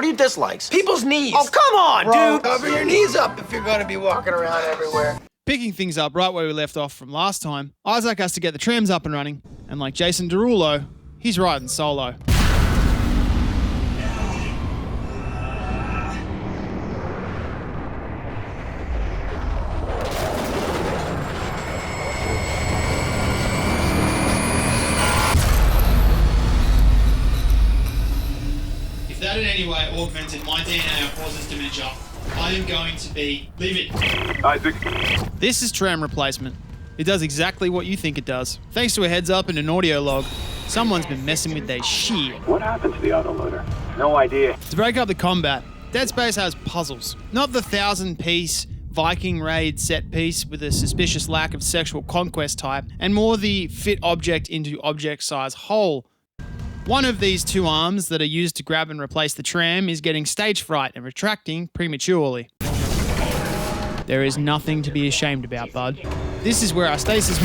What are your dislikes? People's knees. Oh, come on, Bro, dude. cover your knees up if you're gonna be walking around everywhere. Picking things up right where we left off from last time, Isaac has to get the trams up and running, and like Jason Derulo, he's riding solo. If that in any way augmented my DNA or causes dementia, I am going to be livid. Isaac. This is tram replacement. It does exactly what you think it does. Thanks to a heads up and an audio log, someone's been messing with their shit. What happened to the autoloader? No idea. To break up the combat, Dead Space has puzzles. Not the 1,000-piece Viking raid set piece with a suspicious lack of sexual conquest type, and more the fit object into object size hole. One of these two arms that are used to grab and replace the tram is getting stage fright and retracting prematurely. There is nothing to be ashamed about, bud. This is where our stasis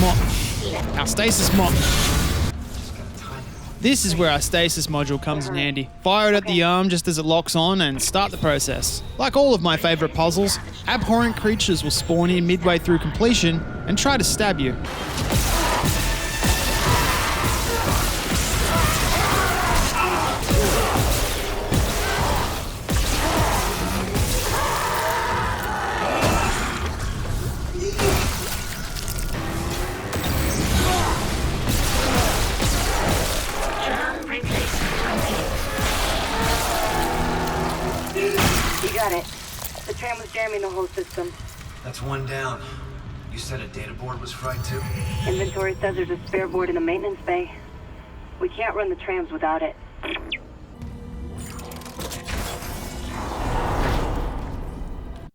module comes in handy. Fire it at the arm just as it locks on and start the process. Like all of my favourite puzzles, abhorrent creatures will spawn in midway through completion and try to stab you. Got it. The tram was jamming the whole system. That's one down. You said a data board was fried too? Inventory says there's a spare board in the maintenance bay. We can't run the trams without it.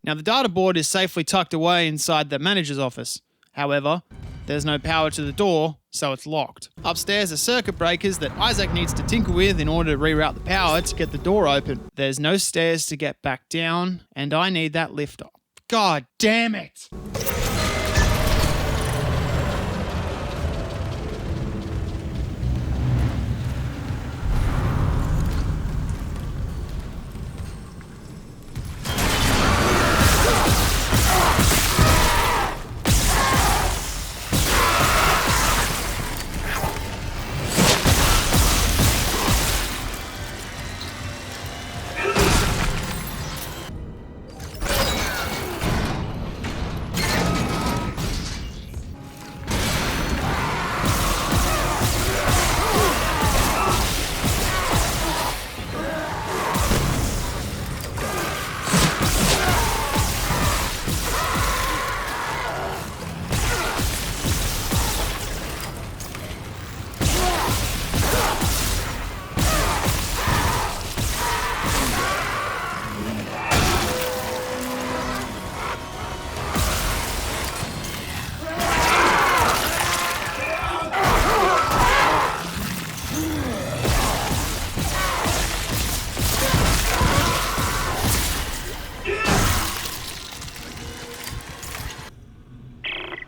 Now the data board is safely tucked away inside the manager's office. However, there's no power to the door, so it's locked. Upstairs are circuit breakers that Isaac needs to tinker with in order to reroute the power to get the door open. There's no stairs to get back down, and I need that lift up. God damn it!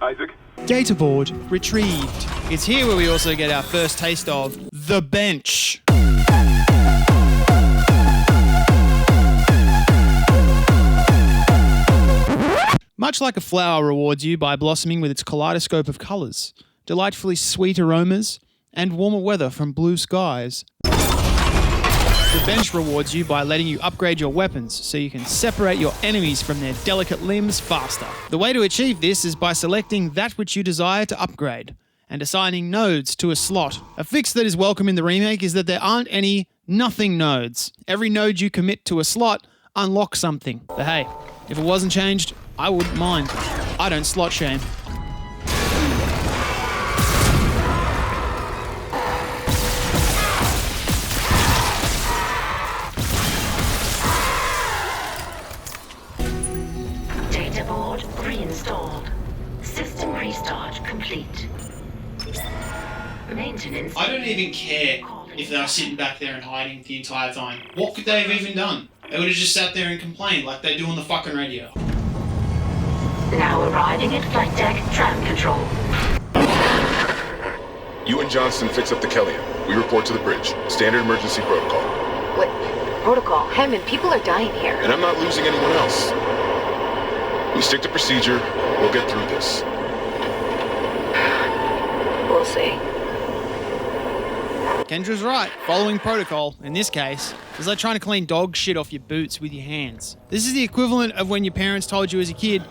Isaac. Data board retrieved. It's here where we also get our first taste of the bench. Much like a flower rewards you by blossoming with its kaleidoscope of colours, delightfully sweet aromas, and warmer weather from blue skies, the bench rewards you by letting you upgrade your weapons so you can separate your enemies from their delicate limbs faster. The way to achieve this is by selecting that which you desire to upgrade and assigning nodes to a slot. A fix that is welcome in the remake is that there aren't any nothing nodes. Every node you commit to a slot unlocks something. But hey, if it wasn't changed, I wouldn't mind. I don't slot shame. Data board reinstalled. System restart complete. Maintenance. I don't even care if they were sitting back there and hiding the entire time. What could they have even done? They would have just sat there and complained like they do on the fucking radio. Now arriving at flight deck tram control. You and Johnston fix up the Kellion. We report to the bridge. Standard emergency protocol. protocol. Hammond, people are dying here. And I'm not losing anyone else. We stick to procedure, we'll get through this. We'll see. Kendra's right. Following protocol, in this case, is like trying to clean dog shit off your boots with your hands. This is the equivalent of when your parents told you as a kid,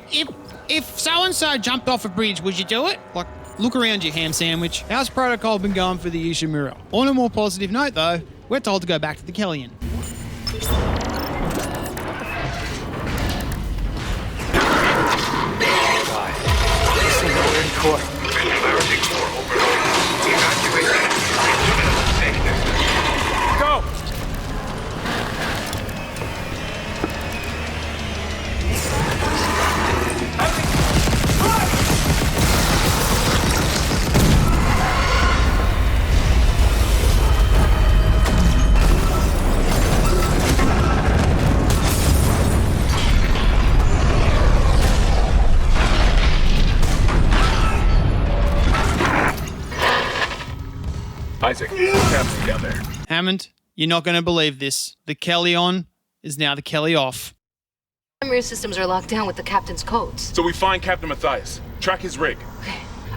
if so-and-so jumped off a bridge, would you do it? Like, look around you, ham sandwich. How's protocol been going for the Ishimura? On a more positive note, though, we're told to go back to the Kellyan. Go! Isaac, what's happening down there? Hammond, you're not going to believe this. The Kelly on is now the Kelly off. Primary systems are locked down with the captain's codes. So we find Captain Matthias. Track his rig.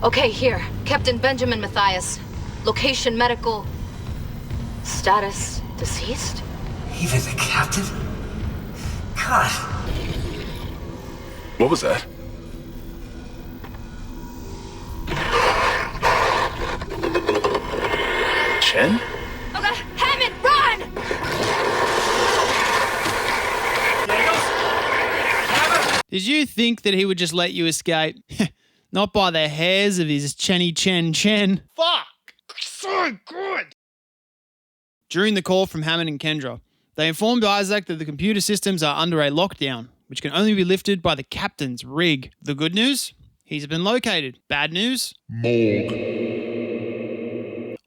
Okay, here. Captain Benjamin Matthias. Location medical. Status deceased? Even the captain? God. What was that? Chen? Okay, Hammond, run! Did you think that he would just let you escape? Not by the hairs of his Chenny Chen. Fuck! So good! During the call from Hammond and Kendra, they informed Isaac that the computer systems are under a lockdown, which can only be lifted by the captain's rig. The good news? He's been located. Bad news? Morgue.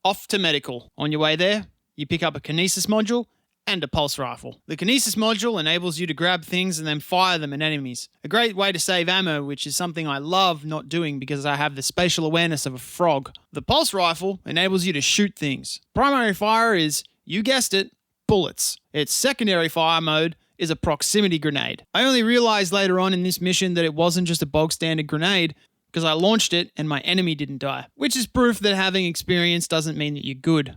Off to medical. On your way there, you pick up a kinesis module and a pulse rifle. The kinesis module enables you to grab things and then fire them at enemies. A great way to save ammo, which is something I love not doing because I have the spatial awareness of a frog. The pulse rifle enables you to shoot things. Primary fire is, you guessed it, bullets. Its secondary fire mode is a proximity grenade. I only realized later on in this mission that it wasn't just a bog standard grenade because I launched it and my enemy didn't die, which is proof that having experience doesn't mean that you're good.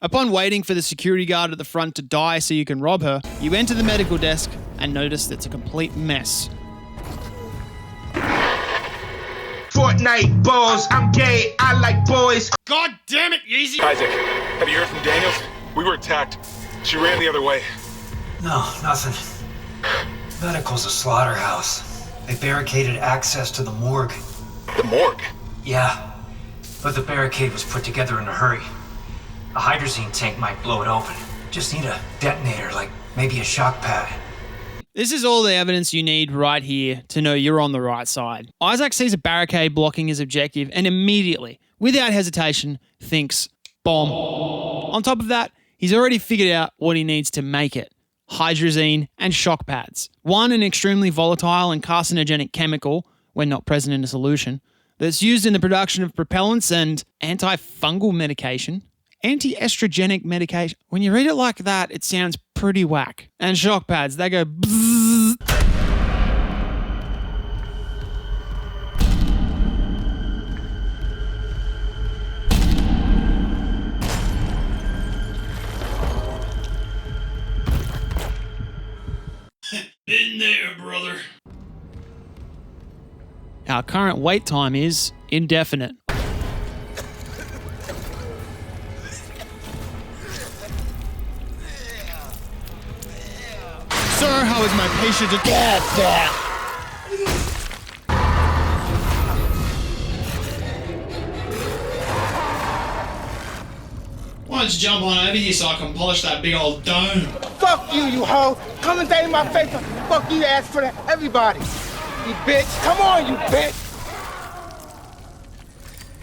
Upon waiting for the security guard at the front to die so you can rob her, you enter the medical desk and notice it's a complete mess. Fortnite balls, I'm gay, I like boys. God damn it, Yeezy! Isaac, have you heard from Daniels? We were attacked. She ran the other way. No, nothing. Medical's a slaughterhouse. They barricaded access to the morgue. The morgue? Yeah, but the barricade was put together in a hurry. A hydrazine tank might blow it open. Just need a detonator, like maybe a shock pad. This is all the evidence you need right here to know you're on the right side. Isaac sees a barricade blocking his objective and immediately, without hesitation, thinks, bomb. On top of that, he's already figured out what he needs to make it. Hydrazine and shock pads. One, an extremely volatile and carcinogenic chemical, when not present in a solution, that's used in the production of propellants and antifungal medication. Anti-estrogenic medication. When you read it like that, it sounds pretty whack. And shock pads, they go bzzz. Been there, brother. Our current wait time is indefinite. Sir, how is my patient? Why don't you jump on over here so I can polish that big old dome? Fuck you, you hoe. Come and say in my face. Fuck you, ask for that. Everybody. You bitch. Come on, you bitch.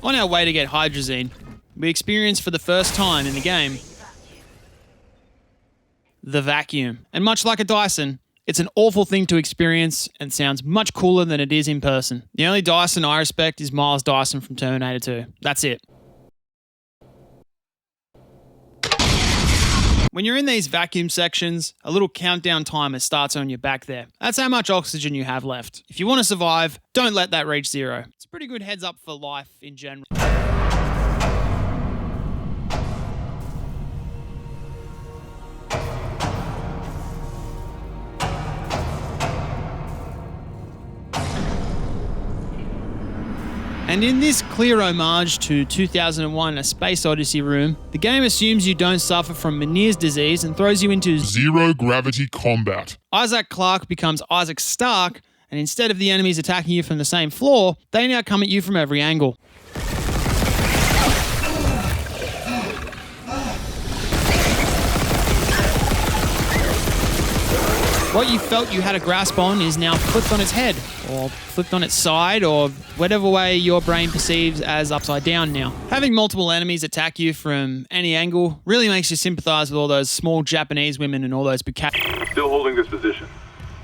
On our way to get hydrazine, we experience for the first time in the game the vacuum. And much like a Dyson, it's an awful thing to experience and sounds much cooler than it is in person. The only Dyson I respect is Miles Dyson from Terminator 2. That's it. When you're in these vacuum sections, a little countdown timer starts on your back there. That's how much oxygen you have left. If you want to survive, don't let that reach zero. It's a pretty good heads up for life in general. And in this clear homage to 2001 A Space Odyssey room, the game assumes you don't suffer from Meniere's disease and throws you into Zero gravity combat. Isaac Clarke becomes Isaac Stark, and instead of the enemies attacking you from the same floor, they now come at you from every angle. What you felt you had a grasp on is now flipped on its head, or flipped on its side, or whatever way your brain perceives as upside down now. Having multiple enemies attack you from any angle really makes you sympathize with all those small Japanese women and all those bukkake. Still holding this position.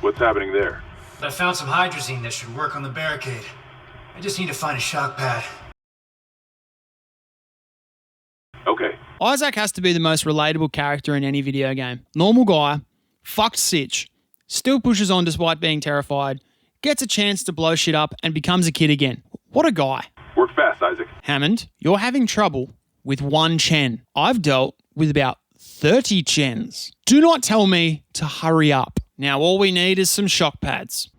What's happening there? I found some hydrazine that should work on the barricade. I just need to find a shock pad. Okay. Isaac has to be the most relatable character in any video game. Normal guy, fucked sitch, still pushes on despite being terrified, gets a chance to blow shit up and becomes a kid again. What a guy. Work fast, Isaac. Hammond, you're having trouble with one Chen. I've dealt with about 30 Chens. Do not tell me to hurry up. Now all we need is some shock pads.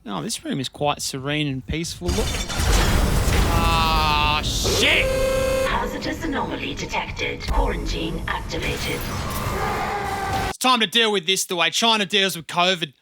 Oh, this room is quite serene and peaceful. Look. Ah, shit! Hazardous anomaly detected. Quarantine activated. It's time to deal with this the way China deals with COVID.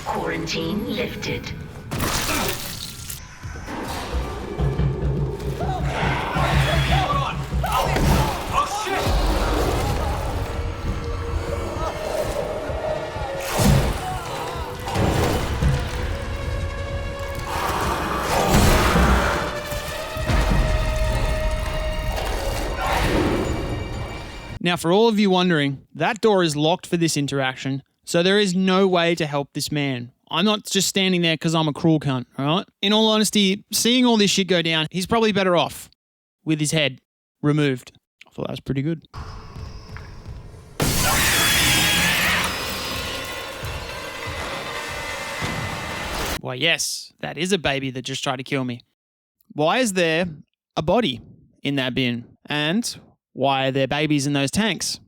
Quarantine lifted. Now, for all of you wondering, that door is locked for this interaction, so there is no way to help this man. I'm not just standing there because I'm a cruel cunt, all right? In all honesty, seeing all this shit go down, he's probably better off with his head removed. I thought that was pretty good. Why, yes, that is a baby that just tried to kill me. Why is there a body in that bin? And why are there babies in those tanks?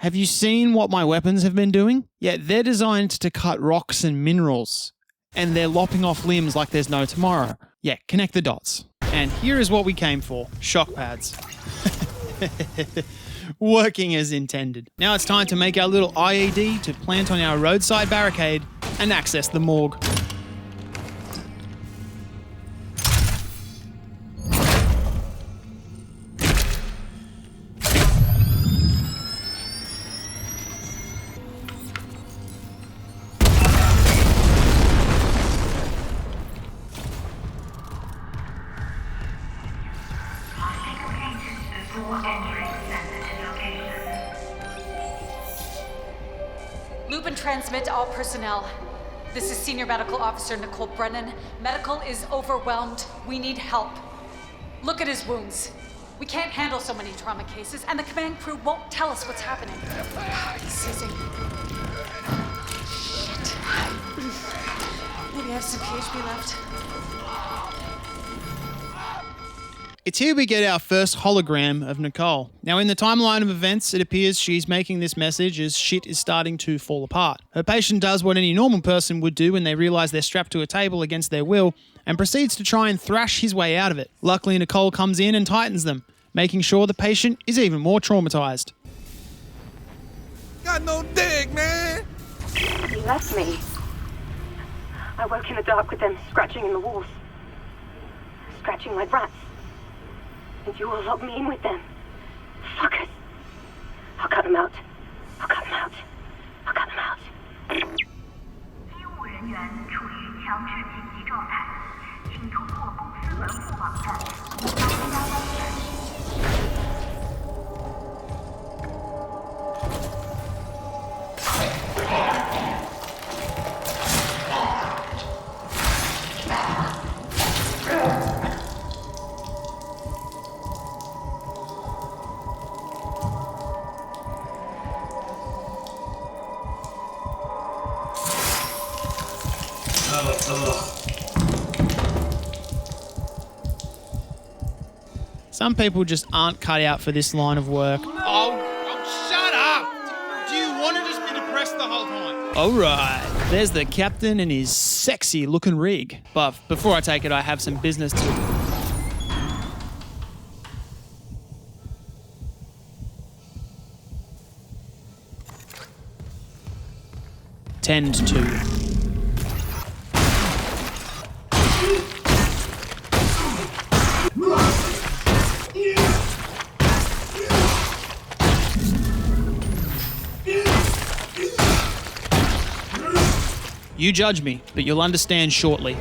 Have you seen what my weapons have been doing? Yeah, they're designed to cut rocks and minerals, and they're lopping off limbs like there's no tomorrow. Yeah, connect the dots. And here is what we came for. Shock pads. Working as intended. Now it's time to make our little IED to plant on our roadside barricade and access the morgue. Loop and transmit to all personnel. This is Senior Medical Officer Nicole Brennan. Medical is overwhelmed. We need help. Look at his wounds. We can't handle so many trauma cases, and the command crew won't tell us what's happening. He's seizing. Shit. Maybe I have some PHP left. It's here we get our first hologram of Nicole. Now, in the timeline of events, it appears she's making this message as shit is starting to fall apart. Her patient does what any normal person would do when they realise they're strapped to a table against their will and proceeds to try and thrash his way out of it. Luckily, Nicole comes in and tightens them, making sure the patient is even more traumatised. Got no dig, man. He left me. I woke in the dark with them scratching in the walls. Scratching like rats. And you all locked me in with them. Fuckers. I'll cut them out. I'll cut them out. I'll cut them out. 医务人员处于强制紧急状态，请通过公司门户网站参加安全。 Some people just aren't cut out for this line of work. Oh, shut up! Do you want to just be depressed the whole time? Alright, there's the captain and his sexy looking rig. But before I take it, I have some business to... tend to. You judge me, but you'll understand shortly.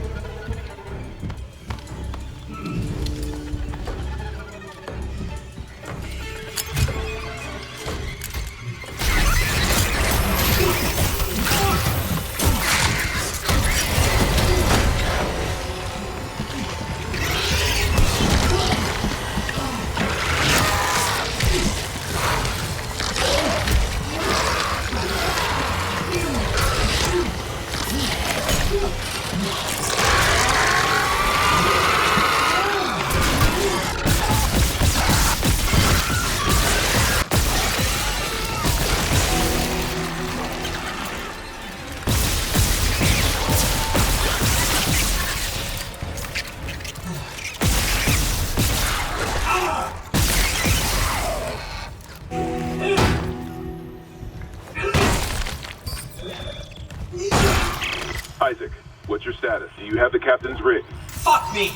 Isaac, what's your status? Do you have the captain's rig? Fuck me!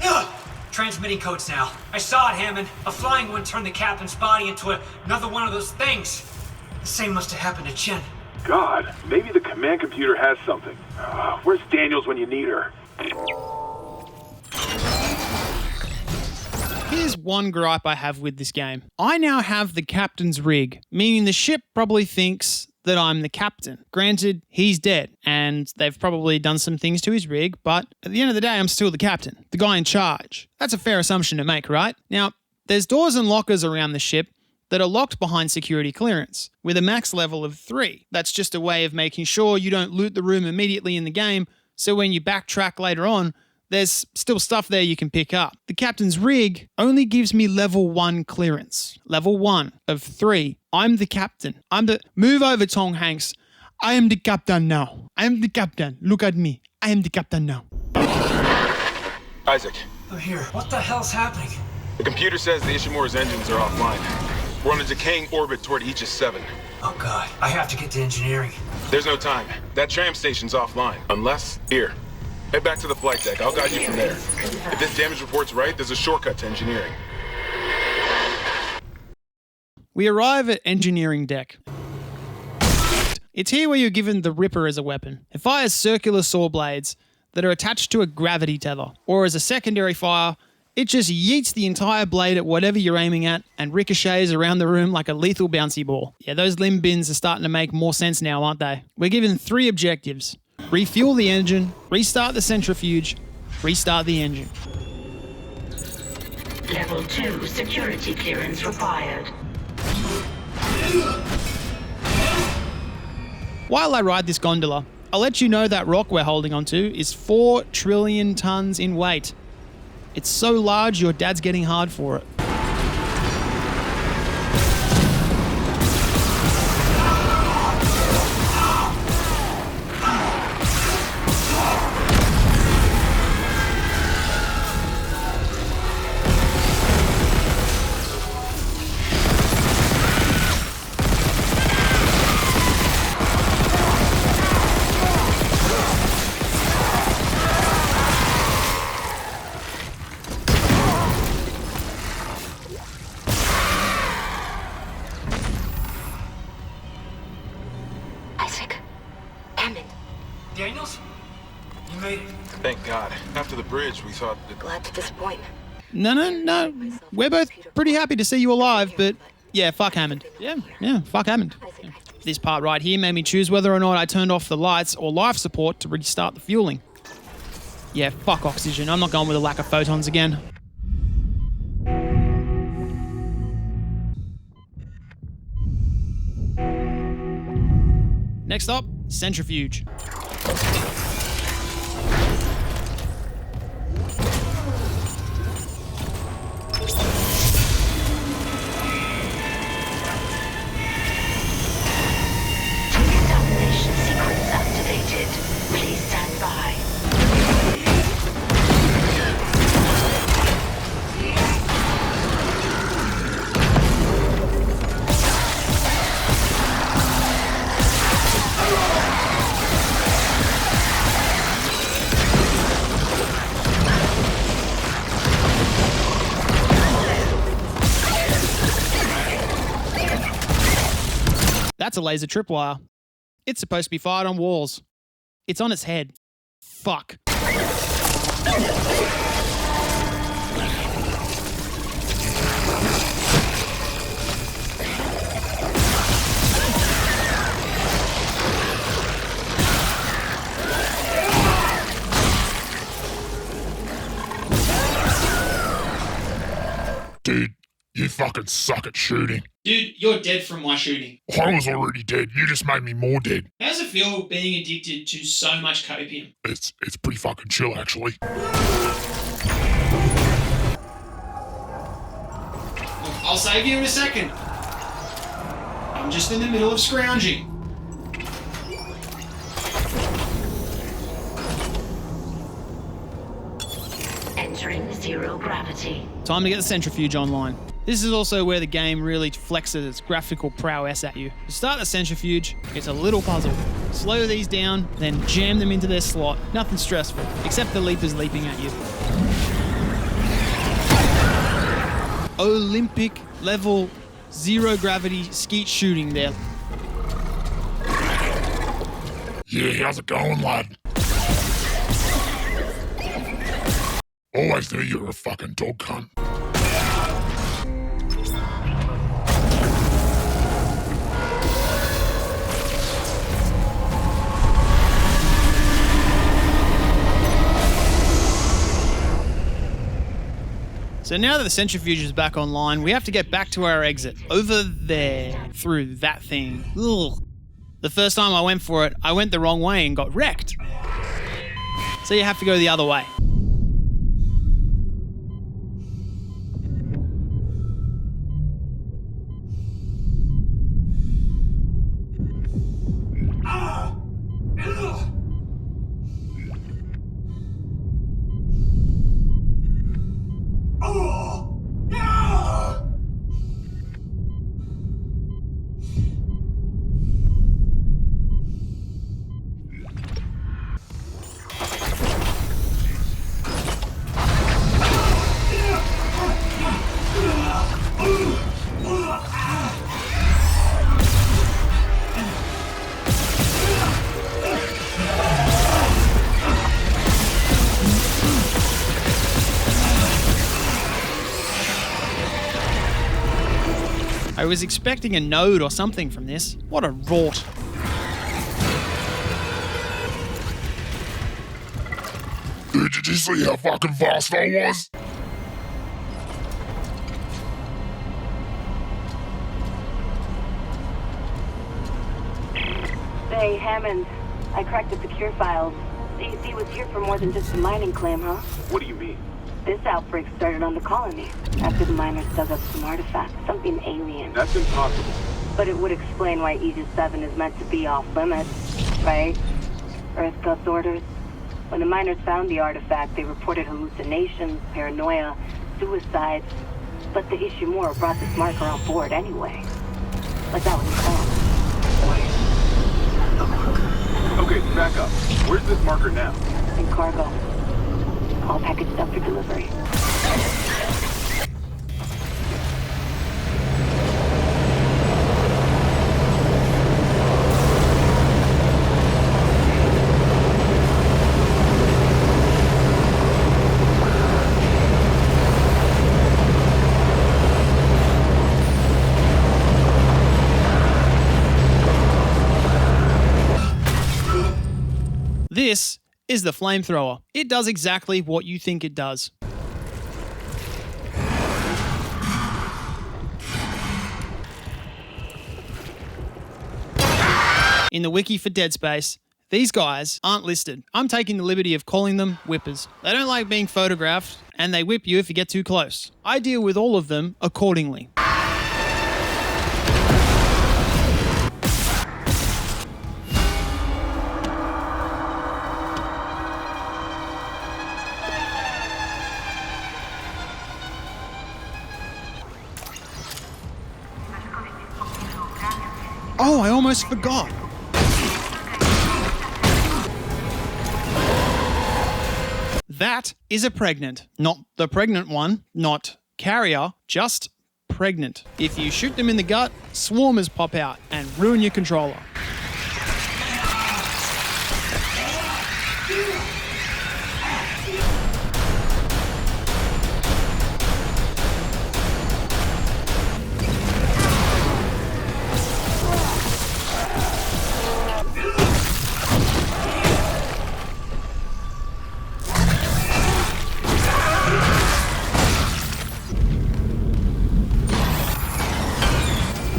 Ugh. Transmitting codes now. I saw it, Hammond. A flying one turned the captain's body into another one of those things. The same must have happened to Jen. God, maybe the command computer has something. Where's Daniels when you need her? Here's one gripe I have with this game. I now have the captain's rig, meaning the ship probably thinks that I'm the captain. Granted, he's dead, and they've probably done some things to his rig, but at the end of the day, I'm still the captain, the guy in charge. That's a fair assumption to make, right? Now, there's doors and lockers around the ship that are locked behind security clearance, with a max level of 3. That's just a way of making sure you don't loot the room immediately in the game, so when you backtrack later on, there's still stuff there you can pick up. The captain's rig only gives me level 1 clearance. Level 1 of 3. I'm the captain. Move over, Tom Hanks. I am the captain now. I am the captain. Look at me. I am the captain now. Isaac, I'm here. What the hell's happening? the computer says the Ishimura's engines are offline. We're on a decaying orbit toward Aegis 7. Oh god, I have to get to engineering. There's no time. That tram station's offline. Unless, here. Head back to the flight deck. I'll guide you from there. If this damage report's right, there's a shortcut to engineering. We arrive at engineering deck. It's here where you're given the Ripper as a weapon. It fires circular saw blades that are attached to a gravity tether, or as a secondary fire, it just yeets the entire blade at whatever you're aiming at and ricochets around the room like a lethal bouncy ball. Yeah, those limb bins are starting to make more sense now, aren't they? We're given 3 objectives. Refuel the engine, restart the centrifuge, restart the engine. Level 2 security clearance required. While I ride this gondola, I'll let you know that rock we're holding onto is 4 trillion tons in weight. It's so large, your dad's getting hard for it. Daniels? You made it. Thank God. After the bridge, we thought that... Glad to disappoint. No. We're both pretty happy to see you alive, but yeah, fuck Hammond. Yeah, fuck Hammond. Yeah. This part right here made me choose whether or not I turned off the lights or life support to restart the fueling. Yeah, fuck oxygen. I'm not going with a lack of photons again. Next up, centrifuge. Decontamination sequence activated. Please stand by. That's a laser tripwire. It's supposed to be fired on walls. It's on its head. Fuck. Dude, you fucking suck at shooting. Dude, you're dead from my shooting. I was already dead. You just made me more dead. How does it feel being addicted to so much copium? It's pretty fucking chill, actually. I'll save you in a second. I'm just in the middle of scrounging. Entering zero gravity. Time to get the centrifuge online. This is also where the game really flexes its graphical prowess at you. To start the centrifuge, it's a little puzzle. Slow these down, then jam them into their slot. Nothing stressful, except the leapers leaping at you. Olympic level, zero gravity skeet shooting there. Yeah, how's it going, lad? Always knew you were a fucking dog cunt. So now that the centrifuge is back online, we have to get back to our exit. Over there. Through that thing. Ugh. The first time I went for it, I went the wrong way and got wrecked. So you have to go the other way. I was expecting a node or something from this. What a rort. Dude, did you see how fucking fast I was? Hey, Hammond. I cracked the secure files. DEC was here for more than just a mining claim, huh? What do you mean? This outbreak started on the colony after the miners dug up some artifacts, something alien. That's impossible. But it would explain why Aegis 7 is meant to be off limits, right? Earth God's orders. When the miners found the artifact, they reported hallucinations, paranoia, suicides. But the Ishimura brought this marker on board anyway. Like that was a call. Wait. The marker. Okay, back up. Where's this marker now? In cargo. All packaged up for delivery. This is the flamethrower. It does exactly what you think it does. In the wiki for Dead Space, these guys aren't listed. I'm taking the liberty of calling them whippers. They don't like being photographed, and they whip you if you get too close. I deal with all of them accordingly. Oh, I almost forgot. That is a pregnant. Not the pregnant one, not carrier, just pregnant. If you shoot them in the gut, swarmers pop out and ruin your controller.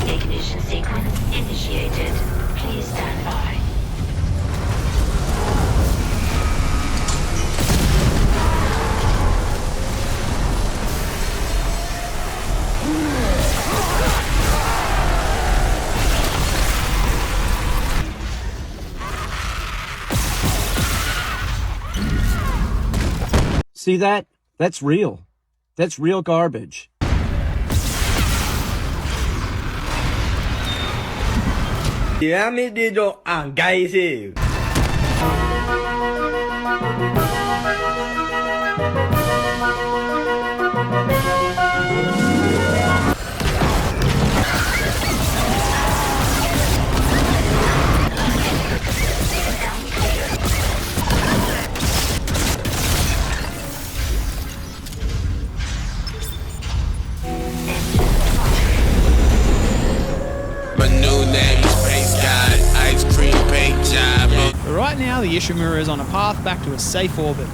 Ignition sequence initiated. Please stand by. See that? That's real. That's real garbage. My new name is Space God, ice cream paint job. But right now, the Ishimura is on a path back to a safe orbit.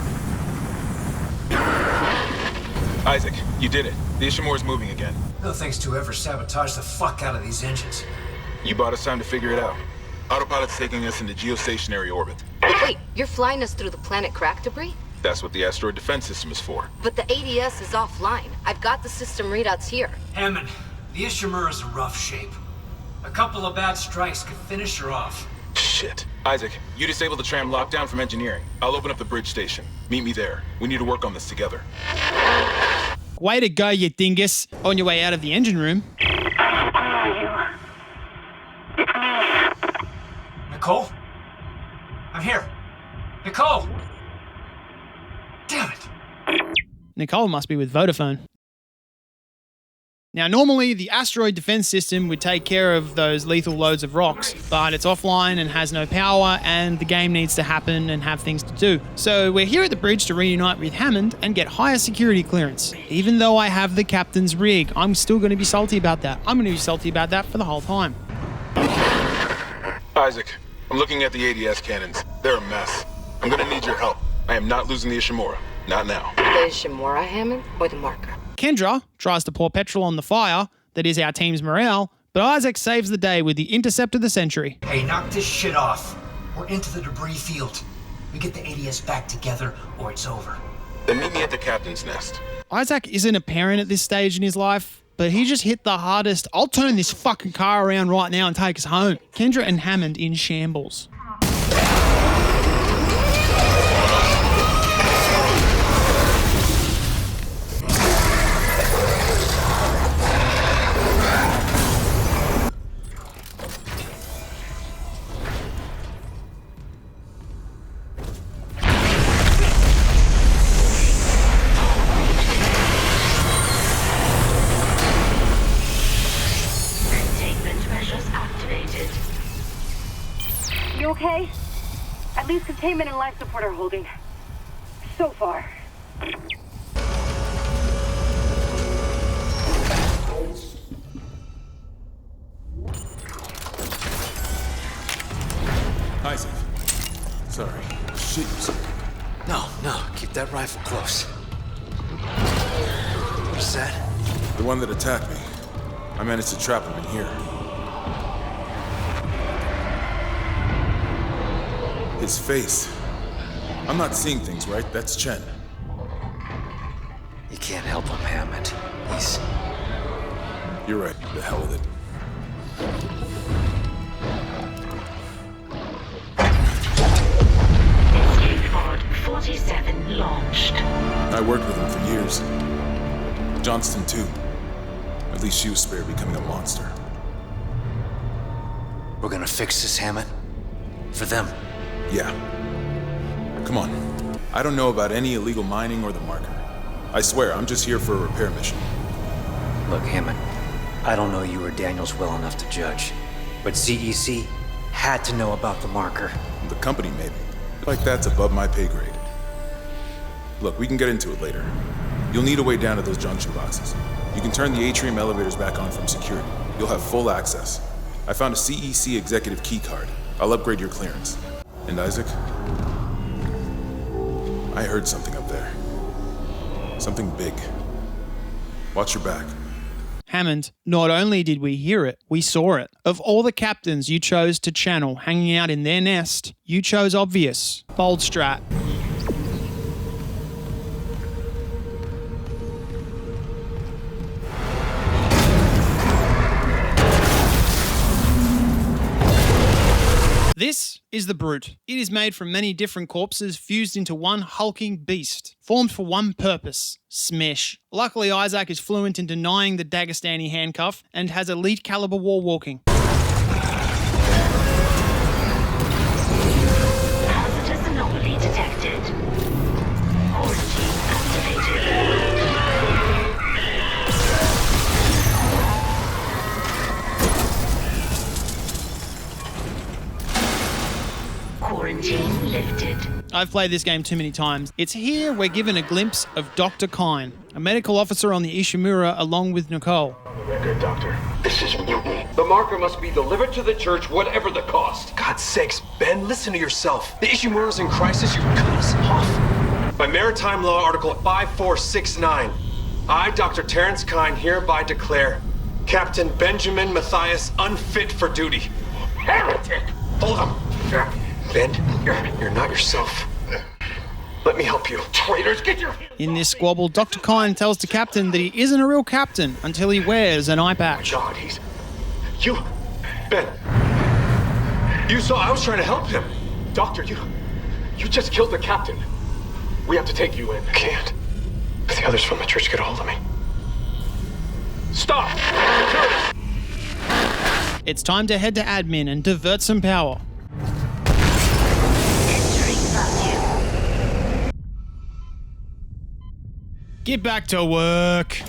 Isaac, you did it. The Ishimura's moving again. No thanks to whoever sabotaged the fuck out of these engines. You bought us time to figure it out. Autopilot's taking us into geostationary orbit. Wait, you're flying us through the planet crack debris? That's what the asteroid defense system is for. But the ADS is offline. I've got the system readouts here. Hammond, the Ishimura's in rough shape. A couple of bad strikes could finish her off. Shit. Isaac, you disable the tram lockdown from engineering. I'll open up the bridge station. Meet me there. We need to work on this together. Way to go, you dingus. On your way out of the engine room. Nicole? I'm here. Nicole! Damn it. Nicole must be with Vodafone. Now, normally the asteroid defense system would take care of those lethal loads of rocks, but it's offline and has no power, and the game needs to happen and have things to do. So we're here at the bridge to reunite with Hammond and get higher security clearance. Even though I have the captain's rig, I'm still going to be salty about that. I'm going to be salty about that for the whole time. Isaac, I'm looking at the ADS cannons. They're a mess. I'm gonna need your help. I am not losing the Ishimura. Not now. The Ishimura, Hammond, or the marker? Kendra tries to pour petrol on the fire that is our team's morale, but Isaac saves the day with the intercept of the century. Hey, knock this shit off. We're into the debris field. We get the ADS back together, or it's over. Then meet me at the captain's nest. Isaac isn't a parent at this stage in his life, but he just hit the hardest, I'll turn this fucking car around right now and take us home. Kendra and Hammond in shambles. You okay? At least containment and life support are holding. So far. Isaac. Sorry. Shit, you said. No, keep that rifle close. What's that? The one that attacked me. I managed to trap him in here. His face. I'm not seeing things, right? That's Chen. You can't help him, Hammond. He's... You're right. The hell with it. Escape pod 47 launched. I worked with him for years. Johnston, too. At least she was spared becoming a monster. We're gonna fix this, Hammond. For them. Yeah. Come on. I don't know about any illegal mining or the marker. I swear, I'm just here for a repair mission. Look, Hammond, I don't know you or Daniels well enough to judge, but CEC had to know about the marker. The company, maybe. Like that's above my pay grade. Look, we can get into it later. You'll need a way down to those junction boxes. You can turn the atrium elevators back on from security. You'll have full access. I found a CEC executive key card. I'll upgrade your clearance. And Isaac, I heard something up there. Something big. Watch your back. Hammond, not only did we hear it, we saw it. Of all the captains you chose to channel hanging out in their nest, you chose obvious. Bold strat. This is the Brute. It is made from many different corpses fused into one hulking beast, formed for one purpose, smash. Luckily, Isaac is fluent in denying the Dagestani handcuff and has elite caliber war walking. Hazardous anomaly detected. Quarantine activated. Quarantine lifted. I've played this game too many times. It's here we're given a glimpse of Dr. Kine, a medical officer on the Ishimura along with Nicole. On the record, Doctor. This is mutiny. The marker must be delivered to the church, whatever the cost. God's sakes, Ben, listen to yourself. The Ishimura's in crisis, you cut us off. By Maritime Law Article 5469, I, Dr. Terrence Kine, hereby declare Captain Benjamin Matthias unfit for duty. Heretic! Hold him. Ben, you're not yourself. Let me help you. Traitors, get your... In this squabble, Dr. Kine tells the captain that he isn't a real captain until he wears an eye patch. God, You... Ben. You saw I was trying to help him. Doctor, you just killed the captain. We have to take you in. I can't. If the others from the church get a hold of me. Stop! It's time to head to admin and divert some power. Get back to work.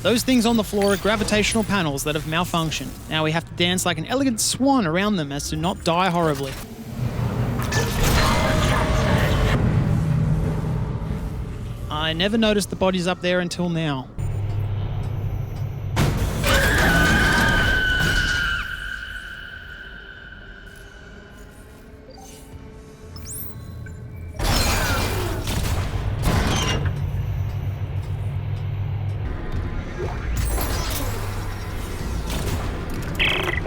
Those things on the floor are gravitational panels that have malfunctioned. Now we have to dance like an elegant swan around them as to not die horribly. I never noticed the bodies up there until now.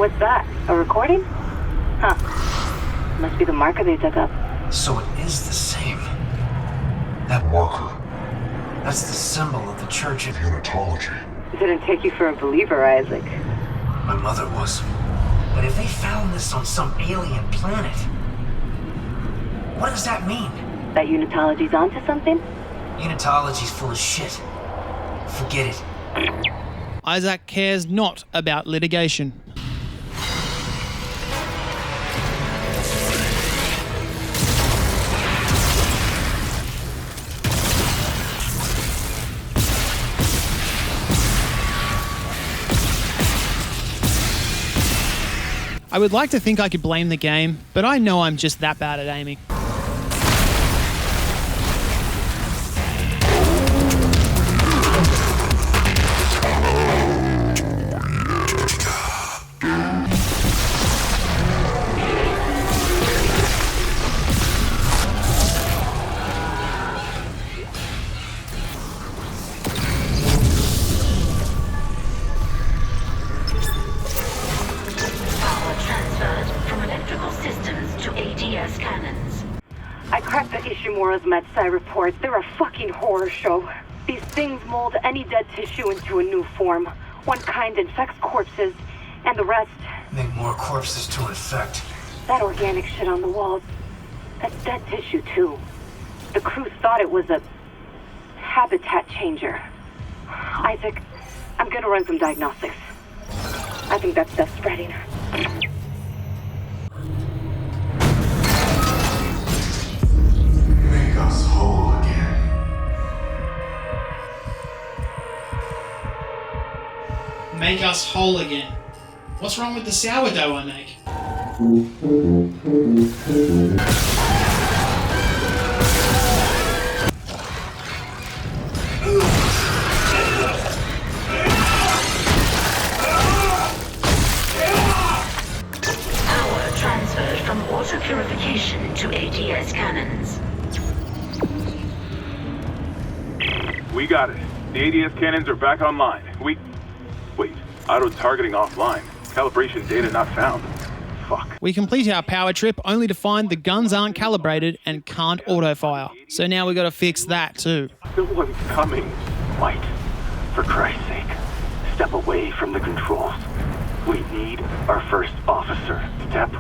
What's that? A recording? Huh. Must be the marker they dug up. So it is the same. That marker. That's the symbol of the Church of Unitology. Didn't take you for a believer, Isaac. My mother was. But if they found this on some alien planet, what does that mean? That Unitology's onto something? Unitology's full of shit. Forget it. Isaac cares not about litigation. I would like to think I could blame the game, but I know I'm just that bad at aiming. Medsci reports, they're a fucking horror show. These things mold any dead tissue into a new form. One kind infects corpses, and the rest... Make more corpses to infect. That organic shit on the walls, that's dead tissue too. The crew thought it was a habitat changer. Isaac, I'm gonna run some diagnostics. I think that's death spreading. Make us whole again. Make us whole again. What's wrong with the sourdough I make? Power transferred from water purification to ADS cannons. We got it. The ADS cannons are back online. Wait, auto-targeting offline. Calibration data not found. Fuck. We complete our power trip only to find the guns aren't calibrated and can't auto-fire. So now we gotta fix that too. No one's coming. White, for Christ's sake, step away from the controls. We need our first officer. Step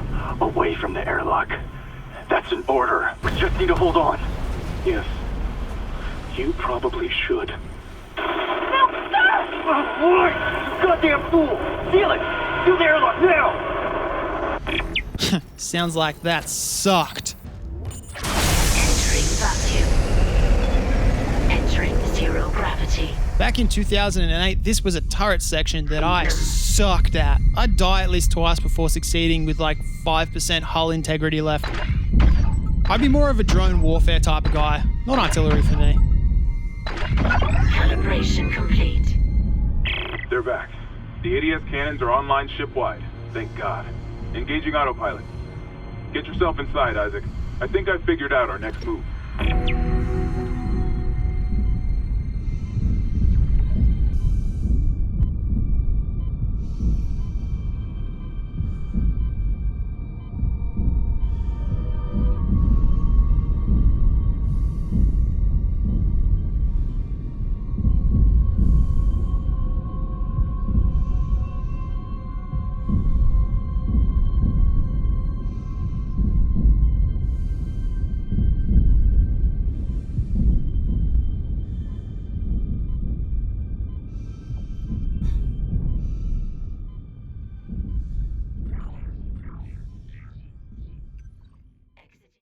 away from the airlock. That's an order. We just need to hold on. Yes. You probably should. No, sir! Oh, you goddamn fool! Seal it! Seal the airlock now! Sounds like that sucked. Entering vacuum. Entering zero gravity. Back in 2008, this was a turret section that I sucked at. I'd die at least twice before succeeding with like 5% hull integrity left. I'd be more of a drone warfare type of guy, not artillery for me. Calibration complete. They're back. The ADS cannons are online ship-wide. Thank God. Engaging autopilot. Get yourself inside, Isaac. I think I've figured out our next move.